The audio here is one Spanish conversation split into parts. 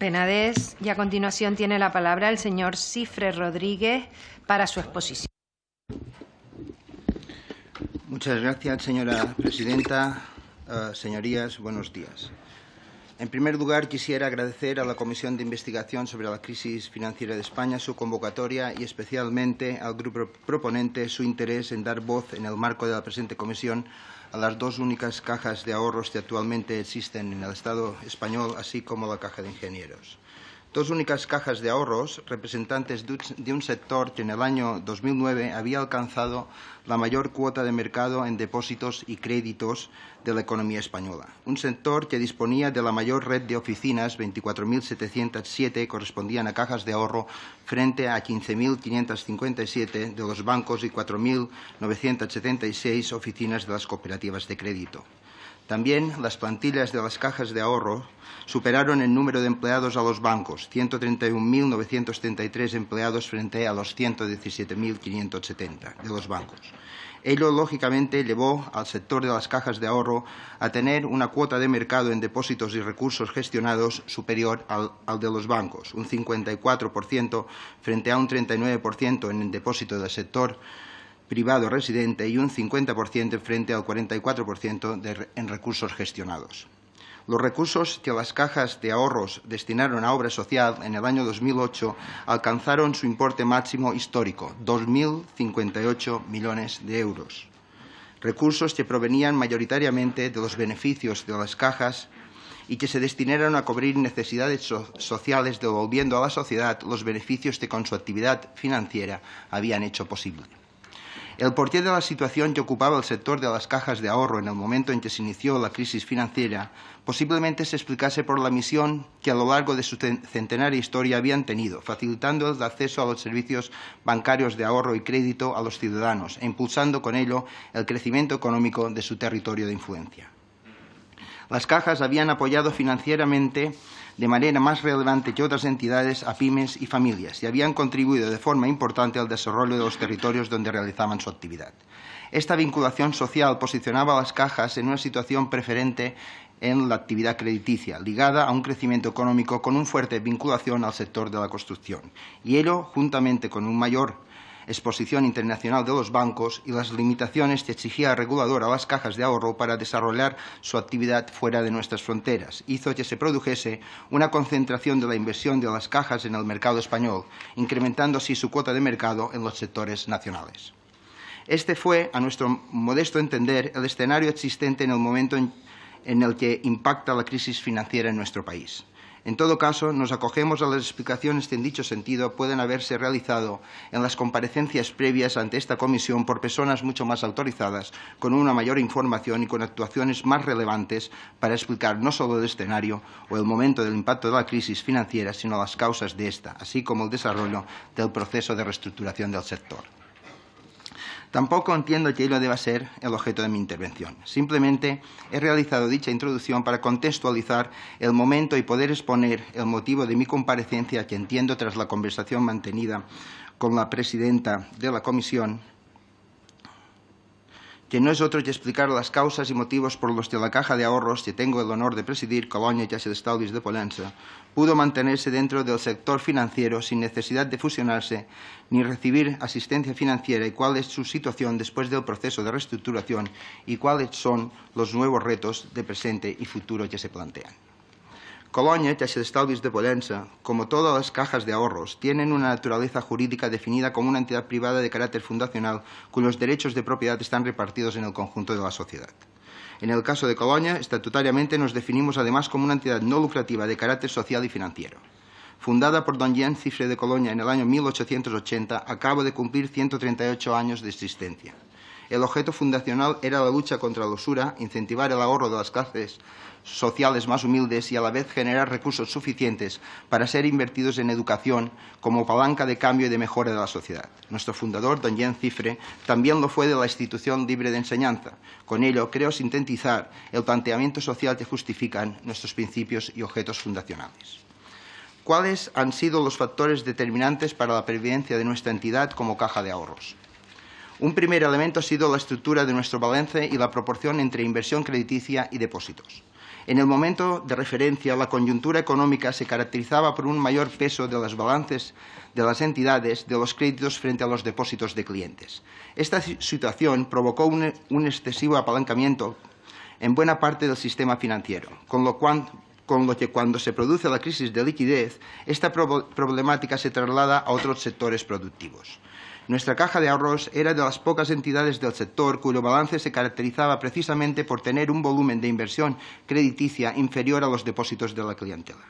Penedès, y a continuación tiene la palabra el señor Cifre Rodríguez para su exposición. Muchas gracias, señora presidenta. Señorías, buenos días. En primer lugar, quisiera agradecer a la Comisión de Investigación sobre la Crisis Financiera de España su convocatoria y especialmente al grupo proponente su interés en dar voz en el marco de la presente comisión a las dos únicas cajas de ahorros que actualmente existen en el Estado español, así como la Caja de Ingenieros. Dos únicas cajas de ahorros representantes de un sector que en el año 2009 había alcanzado la mayor cuota de mercado en depósitos y créditos de la economía española. Un sector que disponía de la mayor red de oficinas, 24.707, correspondían a cajas de ahorro, frente a 15.557 de los bancos y 4.976 oficinas de las cooperativas de crédito. También las plantillas de las cajas de ahorro superaron el número de empleados a los bancos, 131.933 empleados frente a los 117.570 de los bancos. Ello, lógicamente, llevó al sector de las cajas de ahorro a tener una cuota de mercado en depósitos y recursos gestionados superior al de los bancos, un 54% frente a un 39% en el depósito del sector privado residente y un 50% frente al 44% en recursos gestionados. Los recursos que las cajas de ahorros destinaron a obra social en el año 2008 alcanzaron su importe máximo histórico, 2.058 millones de euros. Recursos que provenían mayoritariamente de los beneficios de las cajas y que se destinaron a cubrir necesidades sociales, devolviendo a la sociedad los beneficios que con su actividad financiera habían hecho posible. El porqué de la situación que ocupaba el sector de las cajas de ahorro en el momento en que se inició la crisis financiera posiblemente se explicase por la misión que a lo largo de su centenaria historia habían tenido, facilitando el acceso a los servicios bancarios de ahorro y crédito a los ciudadanos e impulsando con ello el crecimiento económico de su territorio de influencia. Las cajas habían apoyado financieramente de manera más relevante que otras entidades a pymes y familias y habían contribuido de forma importante al desarrollo de los territorios donde realizaban su actividad. Esta vinculación social posicionaba a las cajas en una situación preferente en la actividad crediticia, ligada a un crecimiento económico con una fuerte vinculación al sector de la construcción, y ello, juntamente con una mayor exposición internacional de los bancos y las limitaciones que exigía el regulador a las cajas de ahorro para desarrollar su actividad fuera de nuestras fronteras, hizo que se produjese una concentración de la inversión de las cajas en el mercado español, incrementando así su cuota de mercado en los sectores nacionales. Este fue, a nuestro modesto entender, el escenario existente en el momento en el que impacta la crisis financiera en nuestro país. En todo caso, nos acogemos a las explicaciones que en dicho sentido pueden haberse realizado en las comparecencias previas ante esta comisión por personas mucho más autorizadas, con una mayor información y con actuaciones más relevantes para explicar no solo el escenario o el momento del impacto de la crisis financiera, sino las causas de esta, así como el desarrollo del proceso de reestructuración del sector. Tampoco entiendo que ello deba ser el objeto de mi intervención. Simplemente he realizado dicha introducción para contextualizar el momento y poder exponer el motivo de mi comparecencia, que entiendo tras la conversación mantenida con la presidenta de la comisión, que no es otro que explicar las causas y motivos por los que la Caja de Ahorros, que tengo el honor de presidir, Colonia y Caixa d'Estalvis de Pollença, pudo mantenerse dentro del sector financiero sin necesidad de fusionarse ni recibir asistencia financiera, y cuál es su situación después del proceso de reestructuración y cuáles son los nuevos retos de presente y futuro que se plantean. Colonia, Caixa d'Estalvis de Pollença, como todas las cajas de ahorros, tienen una naturaleza jurídica definida como una entidad privada de carácter fundacional cuyos derechos de propiedad están repartidos en el conjunto de la sociedad. En el caso de Colonia, estatutariamente nos definimos además como una entidad no lucrativa de carácter social y financiero. Fundada por don Jean Cifre de Colonia en el año 1880, acaba de cumplir 138 años de existencia. El objeto fundacional era la lucha contra la usura, incentivar el ahorro de las clases sociales más humildes y a la vez generar recursos suficientes para ser invertidos en educación como palanca de cambio y de mejora de la sociedad. Nuestro fundador, don Jean Cifre, también lo fue de la institución libre de enseñanza. Con ello, creo sintetizar el planteamiento social que justifican nuestros principios y objetos fundacionales. ¿Cuáles han sido los factores determinantes para la pervivencia de nuestra entidad como caja de ahorros? Un primer elemento ha sido la estructura de nuestro balance y la proporción entre inversión crediticia y depósitos. En el momento de referencia, la coyuntura económica se caracterizaba por un mayor peso de los balances de las entidades de los créditos frente a los depósitos de clientes. Esta situación provocó un excesivo apalancamiento en buena parte del sistema financiero, con lo que cuando se produce la crisis de liquidez, esta problemática se traslada a otros sectores productivos. Nuestra caja de ahorros era de las pocas entidades del sector cuyo balance se caracterizaba precisamente por tener un volumen de inversión crediticia inferior a los depósitos de la clientela,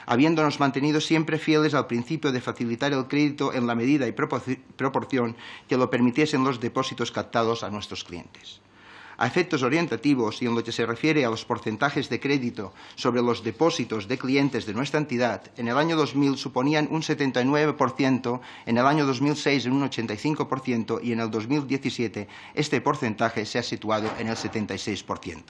habiéndonos mantenido siempre fieles al principio de facilitar el crédito en la medida y proporción que lo permitiesen los depósitos captados a nuestros clientes. A efectos orientativos y en lo que se refiere a los porcentajes de crédito sobre los depósitos de clientes de nuestra entidad, en el año 2000 suponían un 79%, en el año 2006 un 85% y en el 2017 este porcentaje se ha situado en el 76%.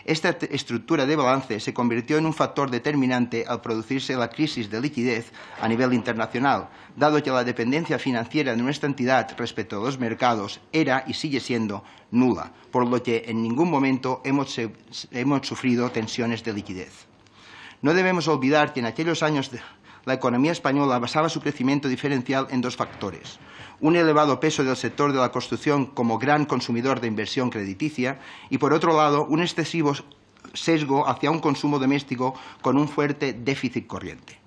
Esta estructura de balance se convirtió en un factor determinante al producirse la crisis de liquidez a nivel internacional, dado que la dependencia financiera de nuestra entidad respecto a los mercados era y sigue siendo nula, por lo que en ningún momento hemos sufrido tensiones de liquidez. No debemos olvidar que en aquellos años la economía española basaba su crecimiento diferencial en dos factores: un elevado peso del sector de la construcción como gran consumidor de inversión crediticia y, por otro lado, un excesivo sesgo hacia un consumo doméstico con un fuerte déficit corriente.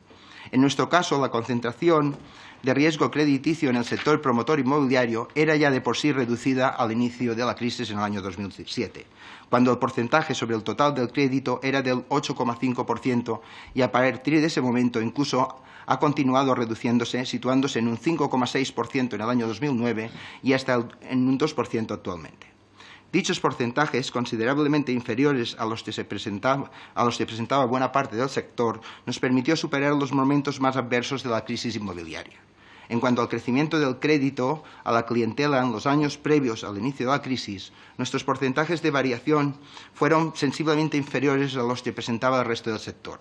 En nuestro caso, la concentración de riesgo crediticio en el sector promotor inmobiliario era ya de por sí reducida al inicio de la crisis en el año 2007, cuando el porcentaje sobre el total del crédito era del 8,5% y a partir de ese momento incluso ha continuado reduciéndose, situándose en un 5,6% en el año 2009 y hasta en un 2% actualmente. Dichos porcentajes, considerablemente inferiores a los que presentaba buena parte del sector, nos permitió superar los momentos más adversos de la crisis inmobiliaria. En cuanto al crecimiento del crédito a la clientela en los años previos al inicio de la crisis, nuestros porcentajes de variación fueron sensiblemente inferiores a los que presentaba el resto del sector.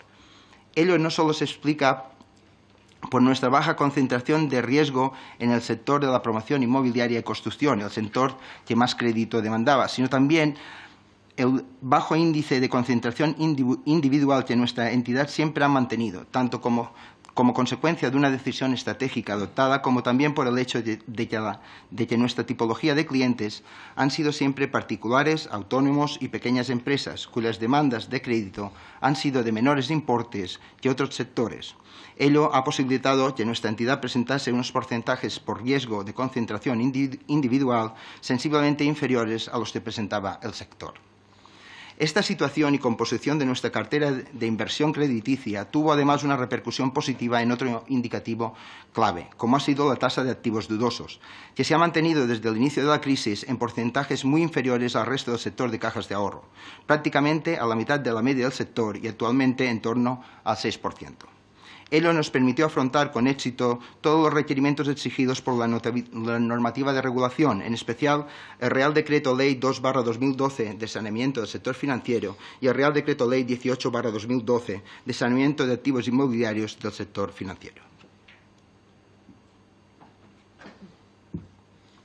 Ello no solo se explica por nuestra baja concentración de riesgo en el sector de la promoción inmobiliaria y construcción, el sector que más crédito demandaba, sino también el bajo índice de concentración individual que nuestra entidad siempre ha mantenido, tanto como consecuencia de una decisión estratégica adoptada, como también por el hecho de que nuestra tipología de clientes han sido siempre particulares, autónomos y pequeñas empresas, cuyas demandas de crédito han sido de menores importes que otros sectores. Ello ha posibilitado que nuestra entidad presentase unos porcentajes por riesgo de concentración individual sensiblemente inferiores a los que presentaba el sector. Esta situación y composición de nuestra cartera de inversión crediticia tuvo además una repercusión positiva en otro indicativo clave, como ha sido la tasa de activos dudosos, que se ha mantenido desde el inicio de la crisis en porcentajes muy inferiores al resto del sector de cajas de ahorro, prácticamente a la mitad de la media del sector y actualmente en torno al 6%. Ello nos permitió afrontar con éxito todos los requerimientos exigidos por la normativa de regulación, en especial el Real Decreto Ley 2/2012 de saneamiento del sector financiero y el Real Decreto Ley 18/2012 de saneamiento de activos inmobiliarios del sector financiero.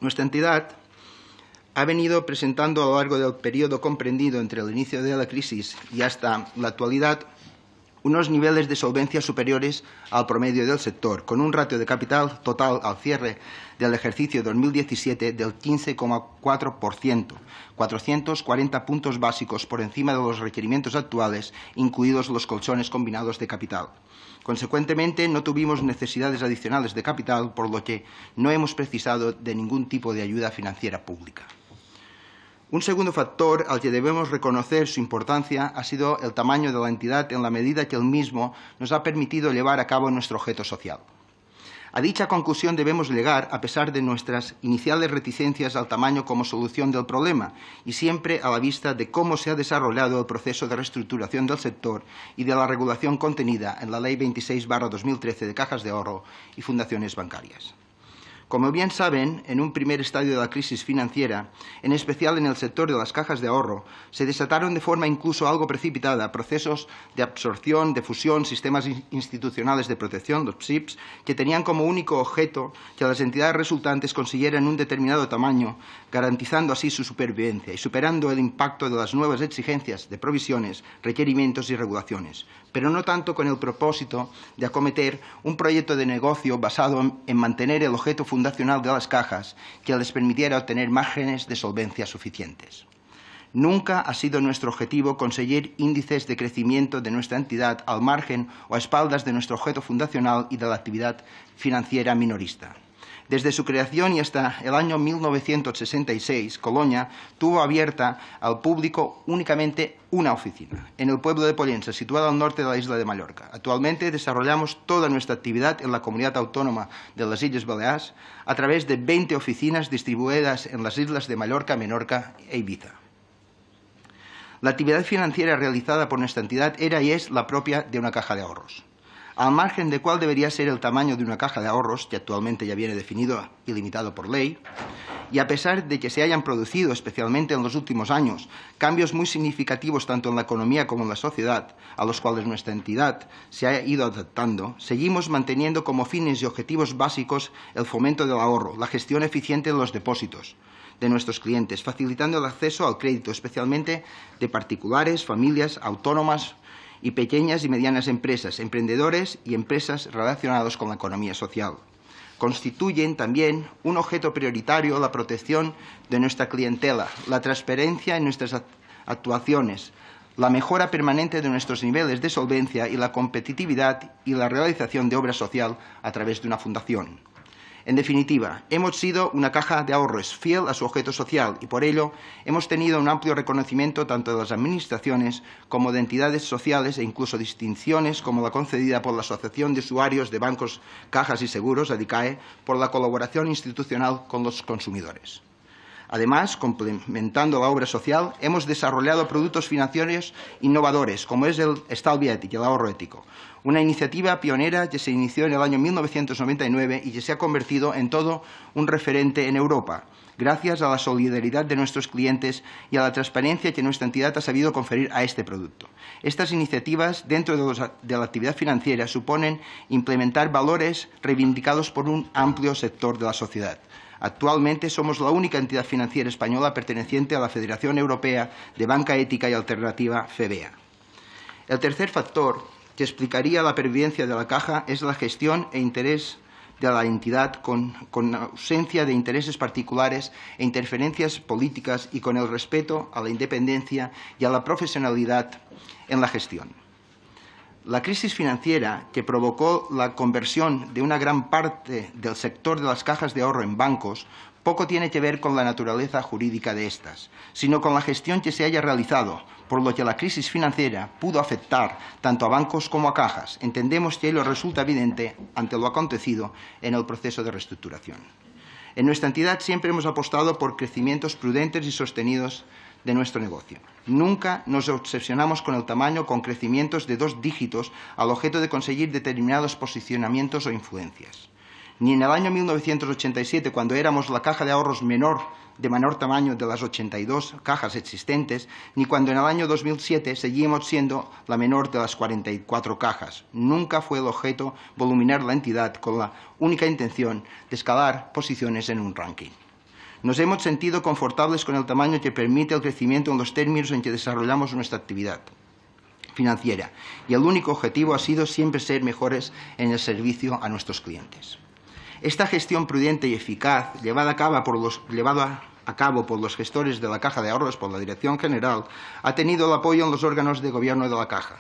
Nuestra entidad ha venido presentando a lo largo del periodo comprendido entre el inicio de la crisis y hasta la actualidad unos niveles de solvencia superiores al promedio del sector, con un ratio de capital total al cierre del ejercicio 2017 del 15,4%, 440 puntos básicos por encima de los requerimientos actuales, incluidos los colchones combinados de capital. Consecuentemente, no tuvimos necesidades adicionales de capital, por lo que no hemos precisado de ningún tipo de ayuda financiera pública. Un segundo factor al que debemos reconocer su importancia ha sido el tamaño de la entidad en la medida que el mismo nos ha permitido llevar a cabo nuestro objeto social. A dicha conclusión debemos llegar a pesar de nuestras iniciales reticencias al tamaño como solución del problema y siempre a la vista de cómo se ha desarrollado el proceso de reestructuración del sector y de la regulación contenida en la Ley 26/2013 de cajas de ahorro y fundaciones bancarias. Como bien saben, en un primer estadio de la crisis financiera, en especial en el sector de las cajas de ahorro, se desataron de forma incluso algo precipitada procesos de absorción, de fusión, sistemas institucionales de protección, los PSIPs, que tenían como único objeto que las entidades resultantes consiguieran un determinado tamaño, garantizando así su supervivencia y superando el impacto de las nuevas exigencias de provisiones, requerimientos y regulaciones, pero no tanto con el propósito de acometer un proyecto de negocio basado en mantener el objeto fundacional de las cajas que les permitiera obtener márgenes de solvencia suficientes. Nunca ha sido nuestro objetivo conseguir índices de crecimiento de nuestra entidad al margen o a espaldas de nuestro objeto fundacional y de la actividad financiera minorista. Desde su creación y hasta el año 1966, Colonia tuvo abierta al público únicamente una oficina, en el pueblo de Pollença, situado al norte de la isla de Mallorca. Actualmente desarrollamos toda nuestra actividad en la comunidad autónoma de las Illes Balears a través de 20 oficinas distribuidas en las islas de Mallorca, Menorca e Ibiza. La actividad financiera realizada por nuestra entidad era y es la propia de una caja de ahorros. Al margen de cuál debería ser el tamaño de una caja de ahorros, que actualmente ya viene definido y limitado por ley, y a pesar de que se hayan producido, especialmente en los últimos años, cambios muy significativos tanto en la economía como en la sociedad, a los cuales nuestra entidad se ha ido adaptando, seguimos manteniendo como fines y objetivos básicos el fomento del ahorro, la gestión eficiente de los depósitos de nuestros clientes, facilitando el acceso al crédito, especialmente de particulares, familias, autónomas y pequeñas y medianas empresas, emprendedores y empresas relacionados con la economía social. Constituyen también un objeto prioritario la protección de nuestra clientela, la transparencia en nuestras actuaciones, la mejora permanente de nuestros niveles de solvencia y la competitividad y la realización de obra social a través de una fundación. En definitiva, hemos sido una caja de ahorros fiel a su objeto social y por ello hemos tenido un amplio reconocimiento tanto de las administraciones como de entidades sociales e incluso distinciones como la concedida por la Asociación de Usuarios de Bancos, Cajas y Seguros, ADICAE, por la colaboración institucional con los consumidores. Además, complementando la obra social, hemos desarrollado productos financieros innovadores, como es el Estalvi Ètic, el ahorro ético, una iniciativa pionera que se inició en el año 1999 y que se ha convertido en todo un referente en Europa, gracias a la solidaridad de nuestros clientes y a la transparencia que nuestra entidad ha sabido conferir a este producto. Estas iniciativas, dentro de la actividad financiera, suponen implementar valores reivindicados por un amplio sector de la sociedad. Actualmente somos la única entidad financiera española perteneciente a la Federación Europea de Banca Ética y Alternativa, FEBEA. El tercer factor que explicaría la pervivencia de la caja es la gestión e interés de la entidad con ausencia de intereses particulares e interferencias políticas y con el respeto a la independencia y a la profesionalidad en la gestión. La crisis financiera que provocó la conversión de una gran parte del sector de las cajas de ahorro en bancos poco tiene que ver con la naturaleza jurídica de estas, sino con la gestión que se haya realizado, por lo que la crisis financiera pudo afectar tanto a bancos como a cajas. Entendemos que ello resulta evidente ante lo acontecido en el proceso de reestructuración. En nuestra entidad siempre hemos apostado por crecimientos prudentes y sostenidos de nuestro negocio. Nunca nos obsesionamos con el tamaño con crecimientos de 2 dígitos al objeto de conseguir determinados posicionamientos o influencias. Ni en el año 1987, cuando éramos la caja de ahorros de menor tamaño de las 82 cajas existentes, ni cuando en el año 2007 seguimos siendo la menor de las 44 cajas. Nunca fue el objeto voluminar la entidad con la única intención de escalar posiciones en un ranking. Nos hemos sentido confortables con el tamaño que permite el crecimiento en los términos en que desarrollamos nuestra actividad financiera y el único objetivo ha sido siempre ser mejores en el servicio a nuestros clientes. Esta gestión prudente y eficaz, llevada a cabo por los gestores de la Caja de Ahorros, por la Dirección General, ha tenido el apoyo en los órganos de gobierno de la Caja,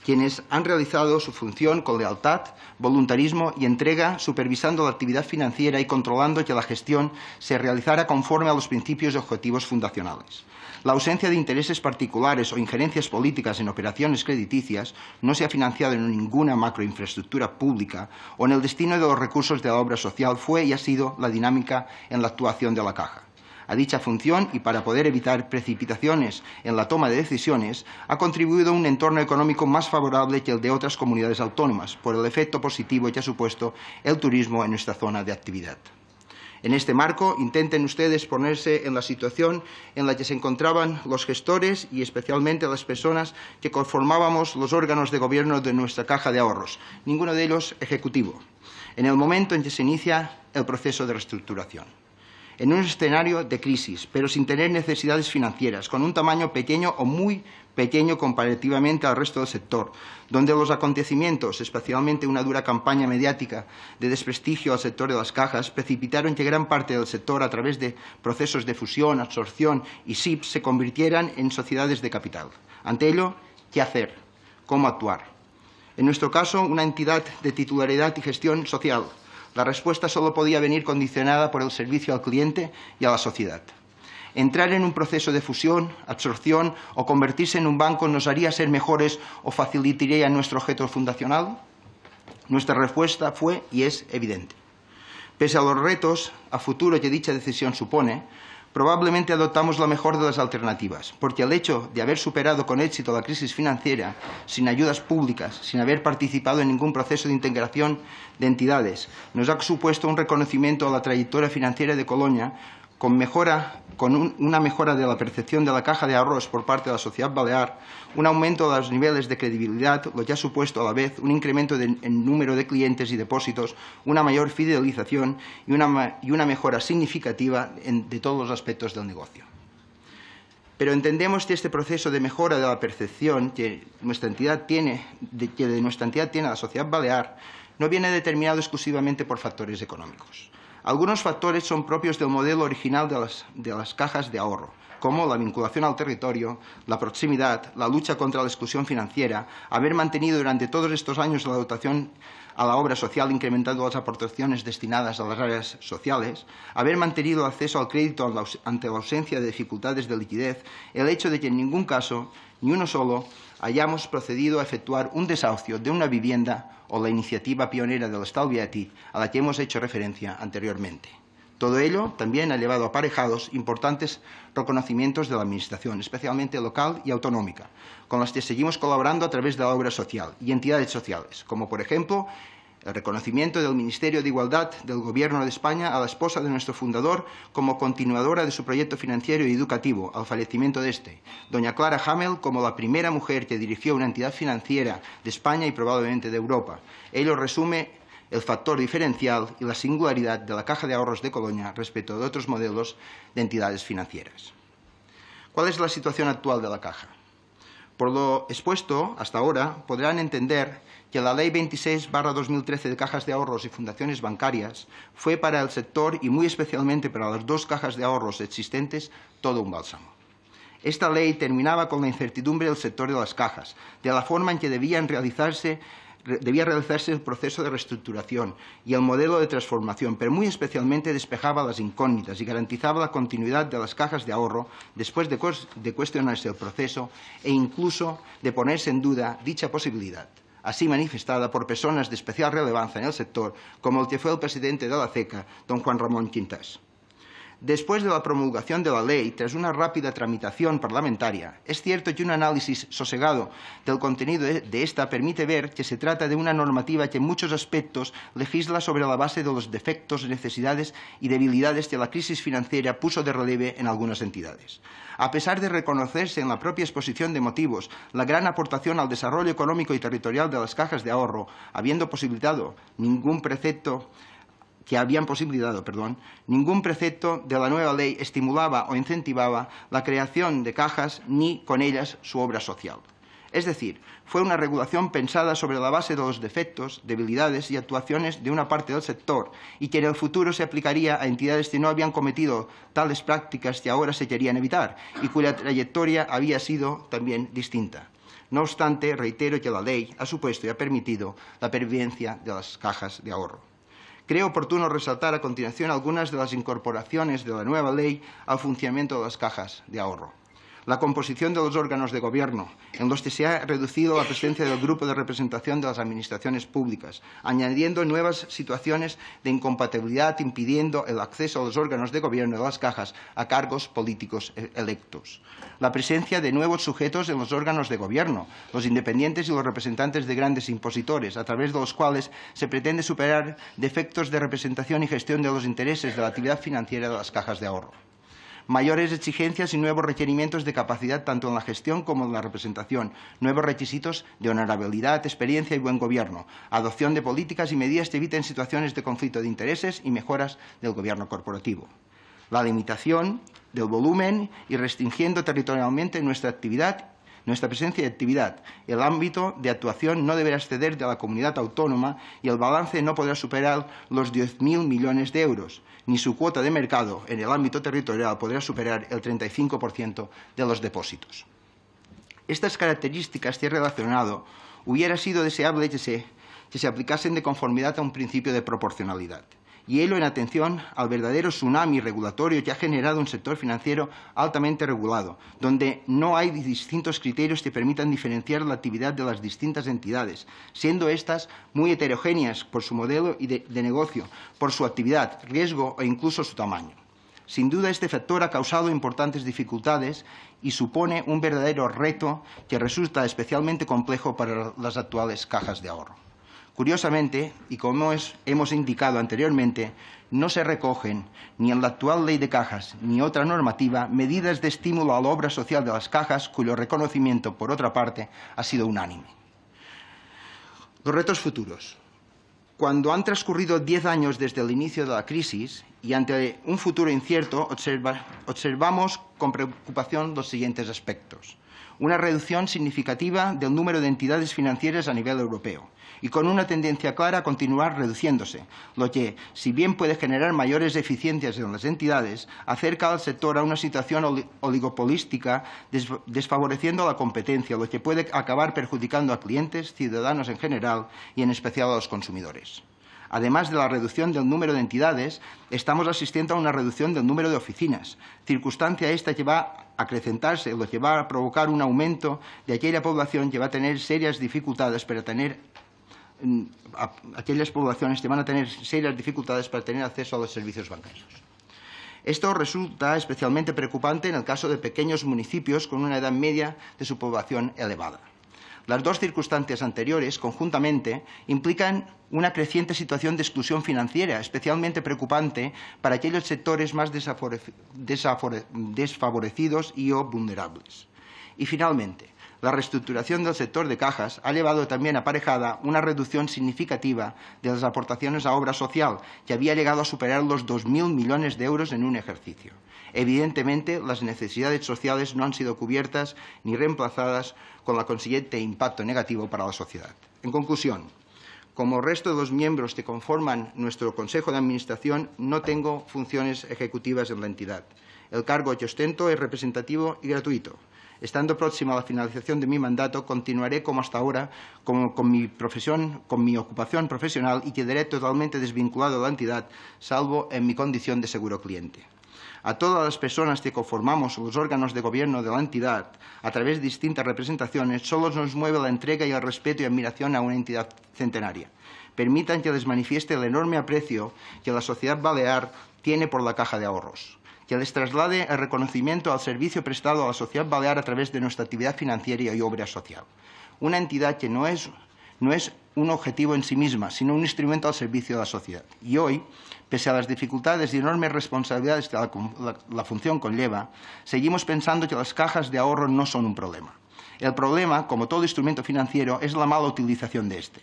quienes han realizado su función con lealtad, voluntarismo y entrega, supervisando la actividad financiera y controlando que la gestión se realizara conforme a los principios y objetivos fundacionales. La ausencia de intereses particulares o injerencias políticas en operaciones crediticias no se ha financiado en ninguna macroinfraestructura pública o en el destino de los recursos de la obra social fue y ha sido la dinámica en la actuación de la Caja. A dicha función y para poder evitar precipitaciones en la toma de decisiones, ha contribuido un entorno económico más favorable que el de otras comunidades autónomas, por el efecto positivo que ha supuesto el turismo en nuestra zona de actividad. En este marco, intenten ustedes ponerse en la situación en la que se encontraban los gestores y especialmente las personas que conformábamos los órganos de gobierno de nuestra caja de ahorros, ninguno de ellos ejecutivo, en el momento en que se inicia el proceso de reestructuración. En un escenario de crisis, pero sin tener necesidades financieras, con un tamaño pequeño o muy pequeño comparativamente al resto del sector, donde los acontecimientos, especialmente una dura campaña mediática de desprestigio al sector de las cajas, precipitaron que gran parte del sector, a través de procesos de fusión, absorción y SIPs, se convirtieran en sociedades de capital. Ante ello, ¿qué hacer? ¿Cómo actuar? En nuestro caso, una entidad de titularidad y gestión social. La respuesta solo podía venir condicionada por el servicio al cliente y a la sociedad. ¿Entrar en un proceso de fusión, absorción o convertirse en un banco nos haría ser mejores o facilitaría nuestro objeto fundacional? Nuestra respuesta fue y es evidente. Pese a los retos a futuro que dicha decisión supone, probablemente adoptamos la mejor de las alternativas, porque el hecho de haber superado con éxito la crisis financiera, sin ayudas públicas, sin haber participado en ningún proceso de integración de entidades, nos ha supuesto un reconocimiento a la trayectoria financiera de Colonia, con una mejora de la percepción de la caja de ahorros por parte de la sociedad balear, un aumento de los niveles de credibilidad, lo que ha supuesto a la vez un incremento en número de clientes y depósitos, una mayor fidelización y una mejora significativa de todos los aspectos del negocio. Pero entendemos que este proceso de mejora de la percepción que de nuestra entidad tiene a la sociedad balear no viene determinado exclusivamente por factores económicos. Algunos factores son propios del modelo original de las cajas de ahorro, como la vinculación al territorio, la proximidad, la lucha contra la exclusión financiera, haber mantenido durante todos estos años la dotación a la obra social incrementando las aportaciones destinadas a las áreas sociales, haber mantenido el acceso al crédito ante la ausencia de dificultades de liquidez, el hecho de que en ningún caso, ni uno solo, hayamos procedido a efectuar un desahucio de una vivienda o la iniciativa pionera del Estalviati a la que hemos hecho referencia anteriormente. Todo ello también ha llevado aparejados importantes reconocimientos de la Administración, especialmente local y autonómica, con las que seguimos colaborando a través de la obra social y entidades sociales, como por ejemplo el reconocimiento del Ministerio de Igualdad del Gobierno de España a la esposa de nuestro fundador como continuadora de su proyecto financiero y educativo al fallecimiento de este, doña Clara Hamel como la primera mujer que dirigió una entidad financiera de España y probablemente de Europa. Ello resume el factor diferencial y la singularidad de la Caja de Ahorros de Colonia respecto de otros modelos de entidades financieras. ¿Cuál es la situación actual de la Caja? Por lo expuesto hasta ahora, podrán entender que la Ley 26/2013 de Cajas de Ahorros y Fundaciones Bancarias fue para el sector y muy especialmente para las dos cajas de ahorros existentes todo un bálsamo. Esta ley terminaba con la incertidumbre del sector de las cajas, de la forma en que debía realizarse el proceso de reestructuración y el modelo de transformación, pero muy especialmente despejaba las incógnitas y garantizaba la continuidad de las cajas de ahorro después de cuestionarse el proceso e incluso de ponerse en duda dicha posibilidad, así manifestada por personas de especial relevancia en el sector, como el que fue el presidente de la CECA, don Juan Ramón Quintas. Después de la promulgación de la ley, tras una rápida tramitación parlamentaria, es cierto que un análisis sosegado del contenido de esta permite ver que se trata de una normativa que en muchos aspectos legisla sobre la base de los defectos, necesidades y debilidades que la crisis financiera puso de relieve en algunas entidades. A pesar de reconocerse en la propia exposición de motivos la gran aportación al desarrollo económico y territorial de las cajas de ahorro, habiendo posibilitado ningún precepto de la nueva ley estimulaba o incentivaba la creación de cajas ni con ellas su obra social. Es decir, fue una regulación pensada sobre la base de los defectos, debilidades y actuaciones de una parte del sector y que en el futuro se aplicaría a entidades que no habían cometido tales prácticas que ahora se querían evitar y cuya trayectoria había sido también distinta. No obstante, reitero que la ley ha supuesto y ha permitido la pervivencia de las cajas de ahorro. Creo oportuno resaltar a continuación algunas de las incorporaciones de la nueva ley al funcionamiento de las cajas de ahorro. La composición de los órganos de gobierno, en los que se ha reducido la presencia del grupo de representación de las administraciones públicas, añadiendo nuevas situaciones de incompatibilidad, impidiendo el acceso a los órganos de gobierno de las cajas a cargos políticos electos. La presencia de nuevos sujetos en los órganos de gobierno, los independientes y los representantes de grandes impositores, a través de los cuales se pretende superar defectos de representación y gestión de los intereses de la actividad financiera de las cajas de ahorro. Mayores exigencias y nuevos requerimientos de capacidad tanto en la gestión como en la representación, nuevos requisitos de honorabilidad, experiencia y buen gobierno, adopción de políticas y medidas que eviten situaciones de conflicto de intereses y mejoras del gobierno corporativo. La limitación del volumen y restringiendo territorialmente nuestra presencia y actividad. El ámbito de actuación no deberá exceder de la comunidad autónoma y el balance no podrá superar los 10.000 millones de euros, ni su cuota de mercado en el ámbito territorial podrá superar el 35% de los depósitos. Estas características que he relacionado hubiera sido deseable que se aplicasen de conformidad a un principio de proporcionalidad. Y ello en atención al verdadero tsunami regulatorio que ha generado un sector financiero altamente regulado, donde no hay distintos criterios que permitan diferenciar la actividad de las distintas entidades, siendo éstas muy heterogéneas por su modelo de negocio, por su actividad, riesgo e incluso su tamaño. Sin duda, este factor ha causado importantes dificultades y supone un verdadero reto que resulta especialmente complejo para las actuales cajas de ahorro. Curiosamente, y como hemos indicado anteriormente, no se recogen ni en la actual ley de cajas ni otra normativa medidas de estímulo a la obra social de las cajas, cuyo reconocimiento, por otra parte, ha sido unánime. Los retos futuros. Cuando han transcurrido 10 años desde el inicio de la crisis y ante un futuro incierto, observamos con preocupación los siguientes aspectos. Una reducción significativa del número de entidades financieras a nivel europeo y con una tendencia clara a continuar reduciéndose, lo que, si bien puede generar mayores eficiencias en las entidades, acerca al sector a una situación oligopolística, desfavoreciendo la competencia, lo que puede acabar perjudicando a clientes, ciudadanos en general y en especial a los consumidores. Además de la reducción del número de entidades, estamos asistiendo a una reducción del número de oficinas, circunstancia esta que va a acrecentarse, lo que va a provocar un aumento de aquella población que va a tener serias dificultades para tener acceso a los servicios bancarios. Esto resulta especialmente preocupante en el caso de pequeños municipios con una edad media de su población elevada. Las dos circunstancias anteriores, conjuntamente, implican una creciente situación de exclusión financiera, especialmente preocupante para aquellos sectores más desfavorecidos y o vulnerables. Y, finalmente, la reestructuración del sector de cajas ha llevado también aparejada una reducción significativa de las aportaciones a obra social, que había llegado a superar los 2.000 millones de euros en un ejercicio. Evidentemente, las necesidades sociales no han sido cubiertas ni reemplazadas con el consiguiente impacto negativo para la sociedad. En conclusión, como resto de los miembros que conforman nuestro Consejo de Administración, no tengo funciones ejecutivas en la entidad. El cargo que ostento es representativo y gratuito. Estando próxima a la finalización de mi mandato, continuaré como hasta ahora con mi ocupación profesional y quedaré totalmente desvinculado de la entidad, salvo en mi condición de seguro cliente. A todas las personas que conformamos los órganos de gobierno de la entidad, a través de distintas representaciones, solo nos mueve la entrega y el respeto y admiración a una entidad centenaria. Permitan que les manifieste el enorme aprecio que la sociedad balear tiene por la Caja de Ahorros, que les traslade el reconocimiento al servicio prestado a la sociedad balear a través de nuestra actividad financiera y obra social. Una entidad que no es un objetivo en sí misma, sino un instrumento al servicio de la sociedad. Y hoy, pese a las dificultades y enormes responsabilidades que la función conlleva, seguimos pensando que las cajas de ahorro no son un problema. El problema, como todo instrumento financiero, es la mala utilización de este.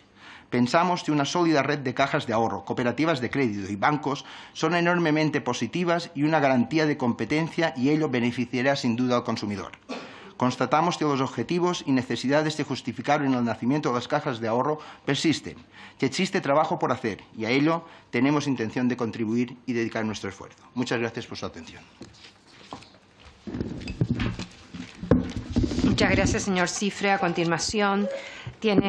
Pensamos que una sólida red de cajas de ahorro, cooperativas de crédito y bancos son enormemente positivas y una garantía de competencia, y ello beneficiará sin duda al consumidor. Constatamos que los objetivos y necesidades que justificaron el nacimiento de las cajas de ahorro persisten, que existe trabajo por hacer, y a ello tenemos intención de contribuir y dedicar nuestro esfuerzo. Muchas gracias por su atención. Muchas gracias, señor Cifre. A continuación, tiene